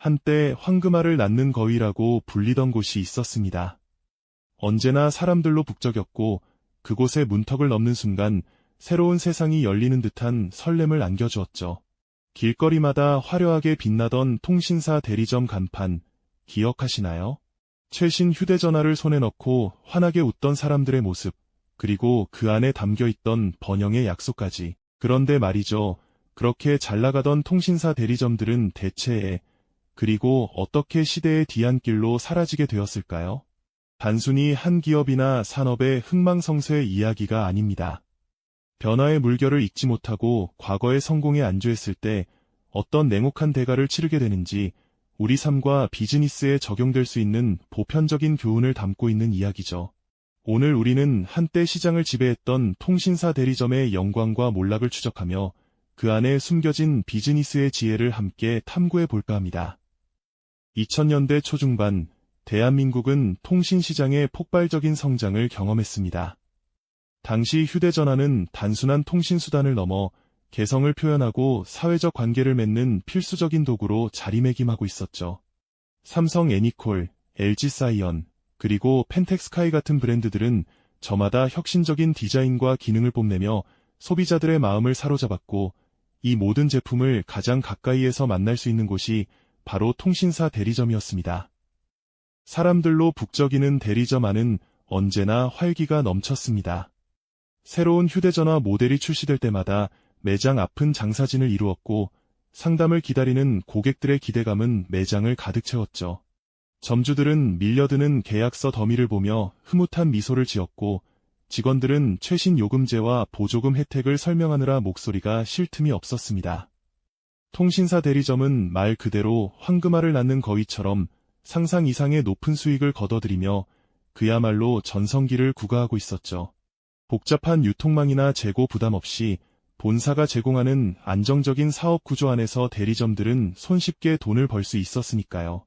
한때 황금알을 낳는 거위라고 불리던 곳이 있었습니다. 언제나 사람들로 북적였고 그곳의 문턱을 넘는 순간 새로운 세상이 열리는 듯한 설렘을 안겨주었죠. 길거리마다 화려하게 빛나던 통신사 대리점 간판, 기억하시나요? 최신 휴대전화를 손에 넣고 환하게 웃던 사람들의 모습, 그리고 그 안에 담겨있던 번영의 약속까지. 그런데 말이죠. 그렇게 잘나가던 통신사 대리점들은 대체 그리고 어떻게 시대의 뒤안길로 사라지게 되었을까요? 단순히 한 기업이나 산업의 흥망성쇠의 이야기가 아닙니다. 변화의 물결을 읽지 못하고 과거의 성공에 안주했을 때 어떤 냉혹한 대가를 치르게 되는지 우리 삶과 비즈니스에 적용될 수 있는 보편적인 교훈을 담고 있는 이야기죠. 오늘 우리는 한때 시장을 지배했던 통신사 대리점의 영광과 몰락을 추적하며 그 안에 숨겨진 비즈니스의 지혜를 함께 탐구해 볼까 합니다. 2000년대 초중반, 대한민국은 통신시장의 폭발적인 성장을 경험했습니다. 당시 휴대전화는 단순한 통신수단을 넘어 개성을 표현하고 사회적 관계를 맺는 필수적인 도구로 자리매김하고 있었죠. 삼성 애니콜, LG 사이언, 그리고 펜텍스카이 같은 브랜드들은 저마다 혁신적인 디자인과 기능을 뽐내며 소비자들의 마음을 사로잡았고 이 모든 제품을 가장 가까이에서 만날 수 있는 곳이 바로 통신사 대리점이었습니다. 사람들로 북적이는 대리점 안은 언제나 활기가 넘쳤습니다. 새로운 휴대전화 모델이 출시될 때마다 매장 앞은 장사진을 이루었고 상담을 기다리는 고객들의 기대감은 매장을 가득 채웠죠. 점주들은 밀려드는 계약서 더미를 보며 흐뭇한 미소를 지었고 직원들은 최신 요금제와 보조금 혜택을 설명하느라 목소리가 쉴 틈이 없었습니다. 통신사 대리점은 말 그대로 황금알을 낳는 거위처럼 상상 이상의 높은 수익을 거둬들이며 그야말로 전성기를 구가하고 있었죠. 복잡한 유통망이나 재고 부담 없이 본사가 제공하는 안정적인 사업 구조 안에서 대리점들은 손쉽게 돈을 벌 수 있었으니까요.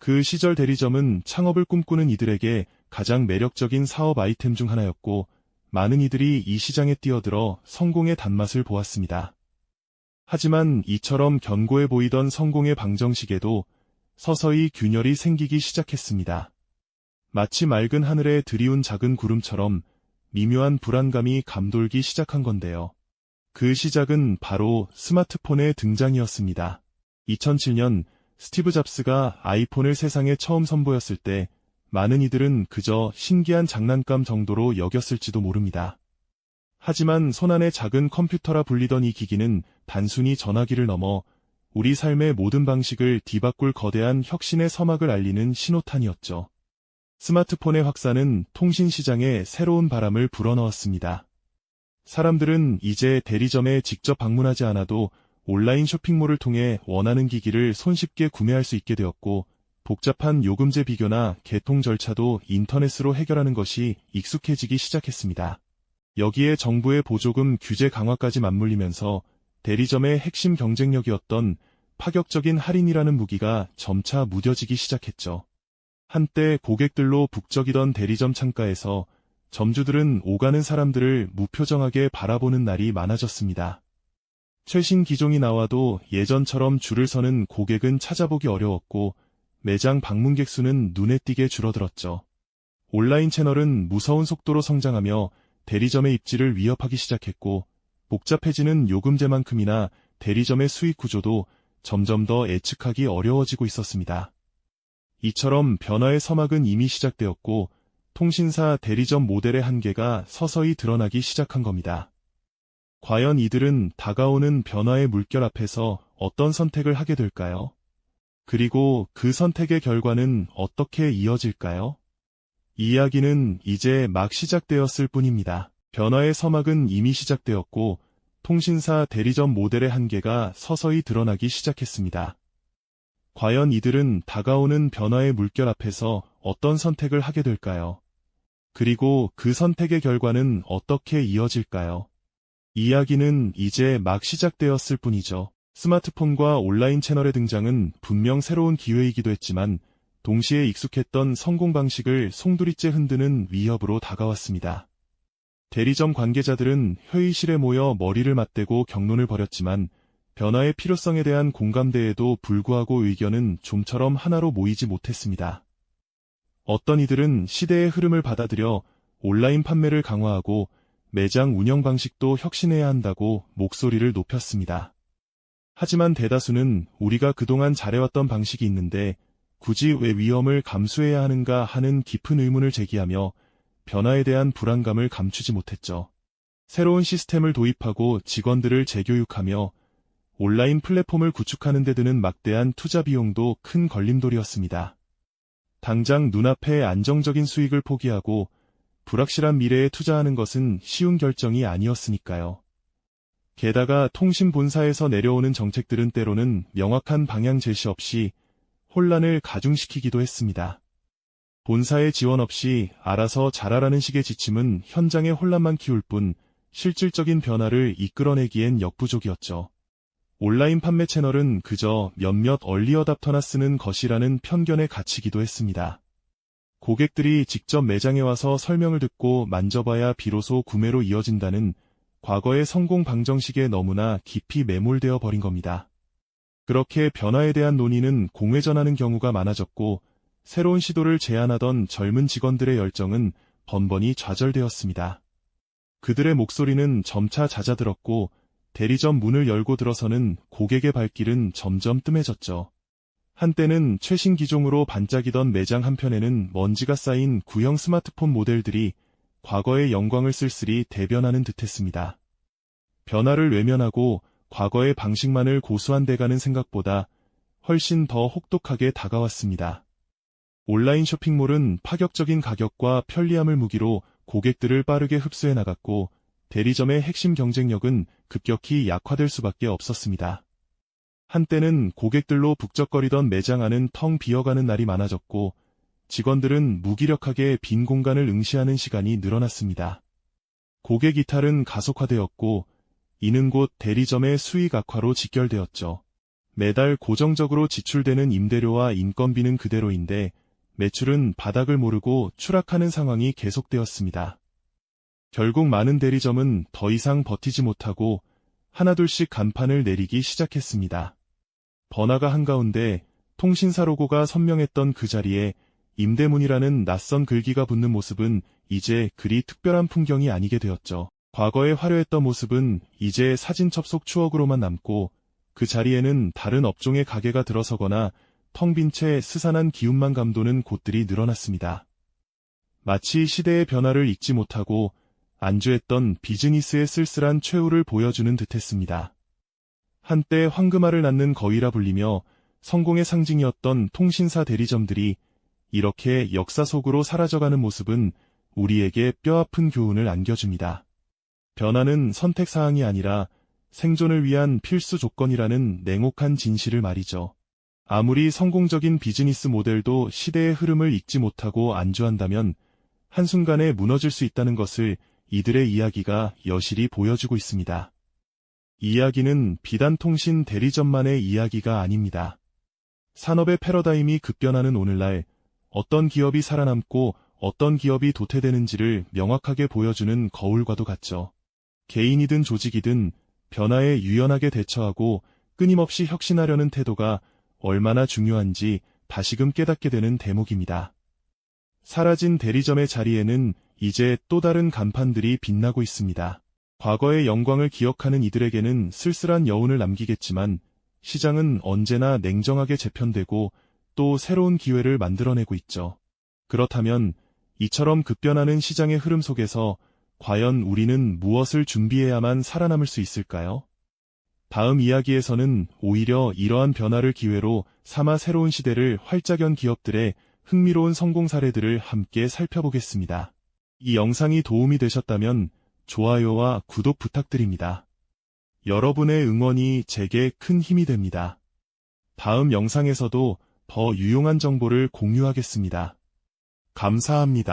그 시절 대리점은 창업을 꿈꾸는 이들에게 가장 매력적인 사업 아이템 중 하나였고 많은 이들이 이 시장에 뛰어들어 성공의 단맛을 보았습니다. 하지만 이처럼 견고해 보이던 성공의 방정식에도 서서히 균열이 생기기 시작했습니다. 마치 맑은 하늘에 드리운 작은 구름처럼 미묘한 불안감이 감돌기 시작한 건데요. 그 시작은 바로 스마트폰의 등장이었습니다. 2007년 스티브 잡스가 아이폰을 세상에 처음 선보였을 때 많은 이들은 그저 신기한 장난감 정도로 여겼을지도 모릅니다. 하지만 손안의 작은 컴퓨터라 불리던 이 기기는 단순히 전화기를 넘어 우리 삶의 모든 방식을 뒤바꿀 거대한 혁신의 서막을 알리는 신호탄이었죠. 스마트폰의 확산은 통신시장에 새로운 바람을 불어넣었습니다. 사람들은 이제 대리점에 직접 방문하지 않아도 온라인 쇼핑몰을 통해 원하는 기기를 손쉽게 구매할 수 있게 되었고 복잡한 요금제 비교나 개통 절차도 인터넷으로 해결하는 것이 익숙해지기 시작했습니다. 여기에 정부의 보조금 규제 강화까지 맞물리면서 대리점의 핵심 경쟁력이었던 파격적인 할인이라는 무기가 점차 무뎌지기 시작했죠. 한때 고객들로 북적이던 대리점 창가에서 점주들은 오가는 사람들을 무표정하게 바라보는 날이 많아졌습니다. 최신 기종이 나와도 예전처럼 줄을 서는 고객은 찾아보기 어려웠고 매장 방문객 수는 눈에 띄게 줄어들었죠. 온라인 채널은 무서운 속도로 성장하며 대리점의 입지를 위협하기 시작했고 복잡해지는 요금제만큼이나 대리점의 수익 구조도 점점 더 예측하기 어려워지고 있었습니다. 이처럼 변화의 서막은 이미 시작되었고 통신사 대리점 모델의 한계가 서서히 드러나기 시작한 겁니다. 과연 이들은 다가오는 변화의 물결 앞에서 어떤 선택을 하게 될까요? 그리고 그 선택의 결과는 어떻게 이어질까요? 이야기는 이제 막 시작되었을 뿐입니다. 변화의 서막은 이미 시작되었고 통신사 대리점 모델의 한계가 서서히 드러나기 시작했습니다. 과연 이들은 다가오는 변화의 물결 앞에서 어떤 선택을 하게 될까요? 그리고 그 선택의 결과는 어떻게 이어질까요? 이야기는 이제 막 시작되었을 뿐이죠. 스마트폰과 온라인 채널의 등장은 분명 새로운 기회이기도 했지만 동시에 익숙했던 성공 방식을 송두리째 흔드는 위협으로 다가왔습니다. 대리점 관계자들은 회의실에 모여 머리를 맞대고 격론을 벌였지만 변화의 필요성에 대한 공감대에도 불구하고 의견은 좀처럼 하나로 모이지 못했습니다. 어떤 이들은 시대의 흐름을 받아들여 온라인 판매를 강화하고 매장 운영 방식도 혁신해야 한다고 목소리를 높였습니다. 하지만 대다수는 우리가 그동안 잘해왔던 방식이 있는데 굳이 왜 위험을 감수해야 하는가 하는 깊은 의문을 제기하며 변화에 대한 불안감을 감추지 못했죠. 새로운 시스템을 도입하고 직원들을 재교육하며 온라인 플랫폼을 구축하는 데 드는 막대한 투자 비용도 큰 걸림돌이었습니다. 당장 눈앞의 안정적인 수익을 포기하고 불확실한 미래에 투자하는 것은 쉬운 결정이 아니었으니까요. 게다가 통신 본사에서 내려오는 정책들은 때로는 명확한 방향 제시 없이 혼란을 가중시키기도 했습니다. 본사의 지원 없이 알아서 잘하라는 식의 지침은 현장의 혼란만 키울 뿐 실질적인 변화를 이끌어내기엔 역부족이었죠. 온라인 판매 채널은 그저 몇몇 얼리어답터나 쓰는 것이라는 편견에 갇히기도 했습니다. 고객들이 직접 매장에 와서 설명을 듣고 만져봐야 비로소 구매로 이어진다는 과거의 성공 방정식에 너무나 깊이 매몰되어 버린 겁니다. 그렇게 변화에 대한 논의는 공회전하는 경우가 많아졌고 새로운 시도를 제안하던 젊은 직원들의 열정은 번번이 좌절되었습니다. 그들의 목소리는 점차 잦아들었고 대리점 문을 열고 들어서는 고객의 발길은 점점 뜸해졌죠. 한때는 최신 기종으로 반짝이던 매장 한편에는 먼지가 쌓인 구형 스마트폰 모델들이 과거의 영광을 쓸쓸히 대변하는 듯했습니다. 변화를 외면하고 과거의 방식만을 고수한대가는 생각보다 훨씬 더 혹독하게 다가왔습니다. 온라인 쇼핑몰은 파격적인 가격과 편리함을 무기로 고객들을 빠르게 흡수해 나갔고 대리점의 핵심 경쟁력은 급격히 약화될 수밖에 없었습니다. 한때는 고객들로 북적거리던 매장 안은 텅 비어가는 날이 많아졌고 직원들은 무기력하게 빈 공간을 응시하는 시간이 늘어났습니다. 고객 이탈은 가속화되었고 이는 곧 대리점의 수익 악화로 직결되었죠. 매달 고정적으로 지출되는 임대료와 인건비는 그대로인데 매출은 바닥을 모르고 추락하는 상황이 계속되었습니다. 결국 많은 대리점은 더 이상 버티지 못하고 하나둘씩 간판을 내리기 시작했습니다. 번화가 한가운데 통신사 로고가 선명했던 그 자리에 임대문이라는 낯선 글귀가 붙는 모습은 이제 그리 특별한 풍경이 아니게 되었죠. 과거에 화려했던 모습은 이제 사진 첩속 추억으로만 남고 그 자리에는 다른 업종의 가게가 들어서거나 텅 빈 채 스산한 기운만 감도는 곳들이 늘어났습니다. 마치 시대의 변화를 읽지 못하고 안주했던 비즈니스의 쓸쓸한 최후를 보여주는 듯했습니다. 한때 황금알을 낳는 거위라 불리며 성공의 상징이었던 통신사 대리점들이 이렇게 역사 속으로 사라져가는 모습은 우리에게 뼈아픈 교훈을 안겨줍니다. 변화는 선택사항이 아니라 생존을 위한 필수 조건이라는 냉혹한 진실을 말이죠. 아무리 성공적인 비즈니스 모델도 시대의 흐름을 읽지 못하고 안주한다면 한순간에 무너질 수 있다는 것을 이들의 이야기가 여실히 보여주고 있습니다. 이 이야기는 비단 통신 대리점만의 이야기가 아닙니다. 산업의 패러다임이 급변하는 오늘날 어떤 기업이 살아남고 어떤 기업이 도태되는지를 명확하게 보여주는 거울과도 같죠. 개인이든 조직이든 변화에 유연하게 대처하고 끊임없이 혁신하려는 태도가 얼마나 중요한지 다시금 깨닫게 되는 대목입니다. 사라진 대리점의 자리에는 이제 또 다른 간판들이 빛나고 있습니다. 과거의 영광을 기억하는 이들에게는 쓸쓸한 여운을 남기겠지만 시장은 언제나 냉정하게 재편되고 또 새로운 기회를 만들어내고 있죠. 그렇다면 이처럼 급변하는 시장의 흐름 속에서 과연 우리는 무엇을 준비해야만 살아남을 수 있을까요? 다음 이야기에서는 오히려 이러한 변화를 기회로 삼아 새로운 시대를 활짝 연 기업들의 흥미로운 성공 사례들을 함께 살펴보겠습니다. 이 영상이 도움이 되셨다면 좋아요와 구독 부탁드립니다. 여러분의 응원이 제게 큰 힘이 됩니다. 다음 영상에서도 더 유용한 정보를 공유하겠습니다. 감사합니다.